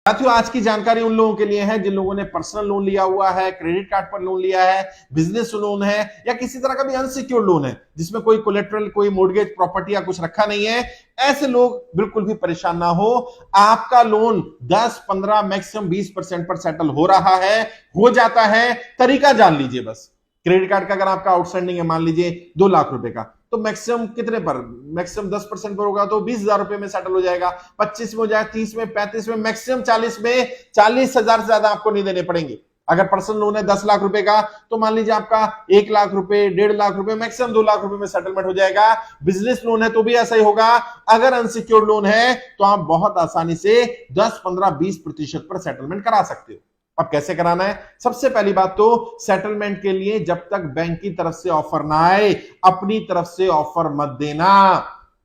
साथियों, आज की जानकारी उन लोगों के लिए है जिन लोगों ने पर्सनल लोन लिया हुआ है, क्रेडिट कार्ड पर लोन लिया है, बिजनेस लोन है या किसी तरह का भी अनसिक्योर्ड लोन है जिसमें कोई कोलेटरल, कोई मोर्गेज प्रॉपर्टी या कुछ रखा नहीं है। ऐसे लोग बिल्कुल भी परेशान ना हो। आपका लोन 10, 15, मैक्सिमम 20% पर सेटल हो रहा है, हो जाता है। तरीका जान लीजिए बस। क्रेडिट कार्ड का अगर आपका आउटस्टैंडिंग है मान लीजिए 2 लाख रुपए का, तो मैक्सिमम कितने पर? मैक्सिमम 10% पर होगा तो 20,000 रुपए में सेटल हो जाएगा। 25 में हो जाएगा, 30 में, 35 में, मैक्सिमम 40 में। 40,000 से ज्यादा आपको नहीं देने पड़ेंगे। अगर पर्सनल लोन है 10 लाख रुपए का, तो मान लीजिए आपका 1 लाख रुपए, 1.5 लाख रुपए, मैक्सिमम 2 लाख रुपए में सेटलमेंट हो जाएगा। बिजनेस लोन है तो भी ऐसा ही होगा। अगर अनसिक्योर्ड लोन है तो आप बहुत आसानी से 10, 15, 20% पर सेटलमेंट करा सकते हो। अब कैसे कराना है? सबसे पहली बात तो सेटलमेंट के लिए जब तक बैंक की तरफ से ऑफर ना आए, अपनी तरफ से ऑफर मत देना।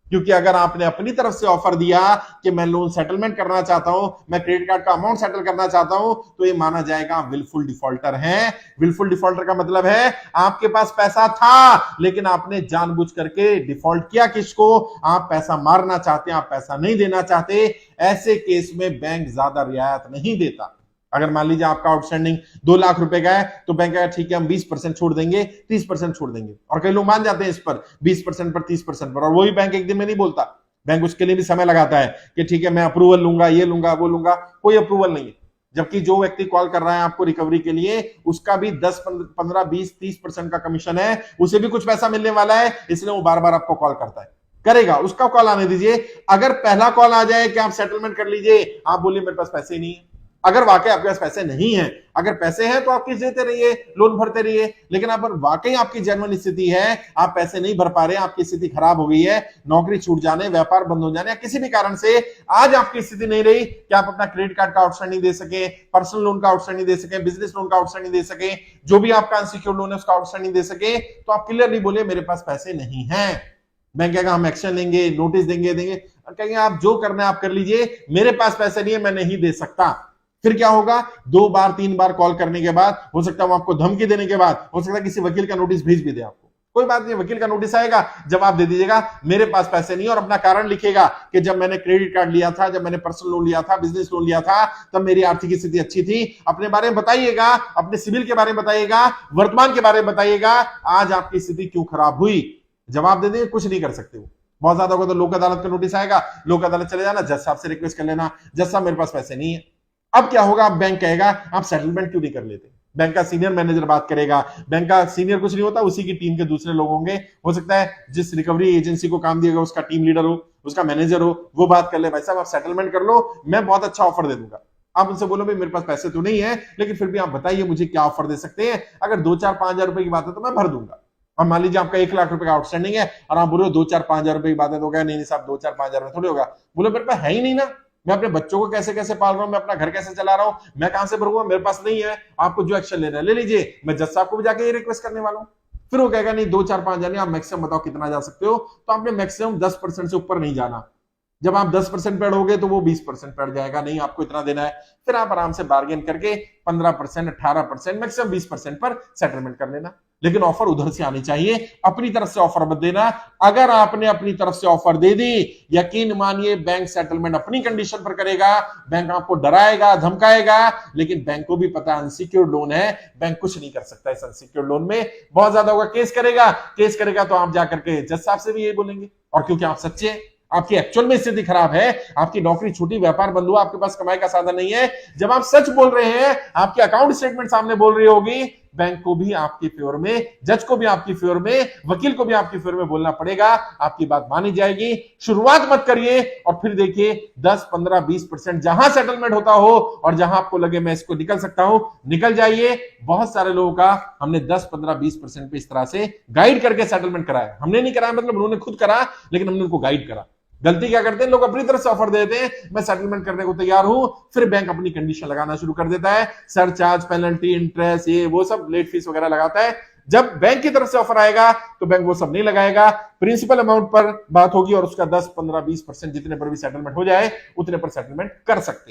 क्योंकि अगर आपने अपनी तरफ से ऑफर दिया कि मैं लोन सेटलमेंट करना चाहता हूं, मैं क्रेडिट कार्ड का अमाउंट सेटल करना चाहता हूं, तो ये माना जाएगा आप विलफुल डिफॉल्टर हैं। विलफुल डिफॉल्टर का मतलब है आपके पास पैसा था लेकिन आपने जानबूझ करके डिफॉल्ट किया। किसको? आप पैसा मारना चाहते हैं, आप पैसा नहीं देना चाहते। ऐसे केस में बैंक ज्यादा रियायत नहीं देता। अगर मान लीजिए आपका आउटस्टैंडिंग 2 लाख रुपए का है तो बैंक कहेगा ठीक है हम 20% छोड़ देंगे, 30% छोड़ देंगे। और कई लोग मान जाते हैं इस पर 20% पर, 30% पर, और वही बैंक एक दिन में नहीं बोलता। बैंक उसके लिए भी समय लगाता है कि ठीक है मैं अप्रूवल लूंगा, ये लूंगा, वो लूंगा। कोई अप्रूवल नहीं है। जबकि जो व्यक्ति कॉल कर रहा है आपको रिकवरी के लिए, उसका भी 10, 15, 20, 30% का कमीशन है, उसे भी कुछ पैसा मिलने वाला है, इसलिए वो बार बार आपको कॉल करता है। करेगा, उसका कॉल आने दीजिए। अगर पहला कॉल आ जाए कि आप सेटलमेंट कर लीजिए, आप बोलिए मेरे पास पैसे नहीं है। अगर वाकई आपके पास पैसे नहीं है, अगर पैसे हैं तो आप किस्त देते रहिए, लोन भरते रहिए। लेकिन अगर वाकई आपकी जेन्युइन स्थिति है, आप पैसे नहीं भर पा रहे, आपकी स्थिति खराब हो गई है, नौकरी छूट जाने, व्यापार बंद हो जाने या किसी भी कारण से आज आपकी स्थिति नहीं रही कि आप अपना क्रेडिट कार्ड का आउटस्टैंडिंग दे सके, पर्सनल लोन का आउटस्टैंडिंग दे सके, बिजनेस लोन का आउटस्टैंडिंग दे सके, जो भी आपका अनसिक्योर्ड लोन है उसका आउटस्टैंडिंग दे सके, तो आप क्लियरली बोलिए मेरे पास पैसे नहीं है। बैंक कहेगा हम एक्शन लेंगे, नोटिस देंगे। कहेंगे आप जो करना है आप कर लीजिए, मेरे पास पैसे नहीं है, मैं नहीं दे सकता। फिर क्या होगा? 2 बार 3 बार कॉल करने के बाद, हो सकता है वो आपको धमकी देने के बाद, हो सकता है किसी वकील का नोटिस भेज भी दे आपको। कोई बात नहीं, वकील का नोटिस आएगा, जवाब दे दीजिएगा मेरे पास पैसे नहीं, और अपना कारण लिखेगा कि जब मैंने क्रेडिट कार्ड लिया था, जब मैंने पर्सनल लोन लिया था, बिजनेस लोन लिया था, तब मेरी आर्थिक स्थिति अच्छी थी। अपने बारे में बताइएगा, अपने सिविल के बारे में बताइएगा, वर्तमान के बारे में बताइएगा, आज आपकी स्थिति क्यों खराब हुई। जवाब दे देंगे, कुछ नहीं कर सकते। वो बहुत ज्यादा होगा तो लोक अदालत का नोटिस आएगा, लोक अदालत चले जाना, जज साहब से रिक्वेस्ट कर लेना, जज साहब मेरे पास पैसे नहीं है। अब क्या होगा? अब बैंक कहेगा आप सेटलमेंट क्यों नहीं कर लेते। बैंक का सीनियर मैनेजर बात करेगा। बैंक का सीनियर कुछ नहीं होता, उसी की टीम के दूसरे लोग होंगे। हो सकता है जिस रिकवरी एजेंसी को काम दिया गया उसका टीम लीडर हो, उसका मैनेजर हो, वो बात कर ले, भाई साहब आप सेटलमेंट कर लो, मैं बहुत अच्छा ऑफर दे दूंगा। आप उनसे बोलो भाई मेरे पास पैसे तो नहीं है, लेकिन फिर भी आप बताइए मुझे क्या ऑफर दे सकते हैं। अगर 2, 4, 5 हजार रुपए की बात है तो मैं भर दूंगा। और मान लीजिए आपका 1 लाख रुपए का आउटस्टैंडिंग है और आप बोलो 2, 4, 5 हजार रुपए की बात है, तो क्या नहीं साहब 2, 4, 5 हजार में थोड़ी होगा। बोलो मेरे पास है ही नहीं ना, मैं अपने बच्चों को कैसे कैसे पाल रहा हूं, मैं अपना घर कैसे चला रहा हूं, मैं कहां से भरूंगा, मेरे पास नहीं है। आपको जो एक्शन लेना है ले लीजिए, मैं जज साहब को भी जाके ये रिक्वेस्ट करने वाला हूं। फिर वो कहेगा नहीं 2, 4, 5 हजार नहीं, आप मैक्सिमम बताओ कितना जा सकते हो। तो आपने मैक्सिमम 10% से ऊपर नहीं जाना। जब आप 10% पे अड़ोगे तो वो 20% पे अड़ जाएगा, नहीं आपको इतना देना है। फिर आप आराम से बार्गेन करके 15%, 18%, मैक्सिमम 20% पर सेटलमेंट कर लेना। लेकिन ऑफर उधर से आनी चाहिए, अपनी तरफ से ऑफर मत देना। अगर आपने अपनी तरफ से ऑफर दे दी, यकीन मानिए बैंक सेटलमेंट अपनी कंडीशन पर करेगा। बैंक आपको डराएगा, धमकाएगा, लेकिन बैंक को भी पता है अनसिक्योर्ड लोन है, बैंक कुछ नहीं कर सकता इस अनसिक्योर्ड लोन में। बहुत ज्यादा होगा केस करेगा, केस करेगा तो आप जाकर के जज साहब से भी ये बोलेंगे। और क्योंकि आप सच्चे हैं, आपकी एक्चुअल में स्थिति खराब है, आपकी नौकरी छूटी, व्यापार बंद हुआ, आपके पास कमाई का साधन नहीं है, जब आप सच बोल रहे हैं, आपकी अकाउंट स्टेटमेंट सामने बोल रही होगी, बैंक को भी आपके फेवर में, जज को भी आपकी फेवर में, वकील को भी आपके फेवर में बोलना पड़ेगा। आपकी बात मानी जाएगी। शुरुआत मत करिए और फिर देखिए 10, 15, 20% जहां सेटलमेंट होता हो और जहां आपको लगे मैं इसको निकल सकता हूं, निकल जाइए। बहुत सारे लोगों का हमने 10, 15, 20% पे इस तरह से गाइड करके सेटलमेंट कराया। हमने नहीं कराया मतलब उन्होंने खुद करा, लेकिन हमने उनको गाइड करा। गलती क्या करते हैं लोग? अपनी तरफ से ऑफर देते हैं, मैं सेटलमेंट करने को तैयार हूं, फिर बैंक अपनी कंडीशन लगाना शुरू कर देता है, सरचार्ज, पेनल्टी, इंटरेस्ट, ये वो सब लेट फीस वगैरह लगाता है। जब बैंक की तरफ से ऑफर आएगा तो बैंक वो सब नहीं लगाएगा, प्रिंसिपल अमाउंट पर बात होगी और उसका 10, 15, 20% जितने पर भी सेटलमेंट हो जाए उतने पर सेटलमेंट कर सकते हैं।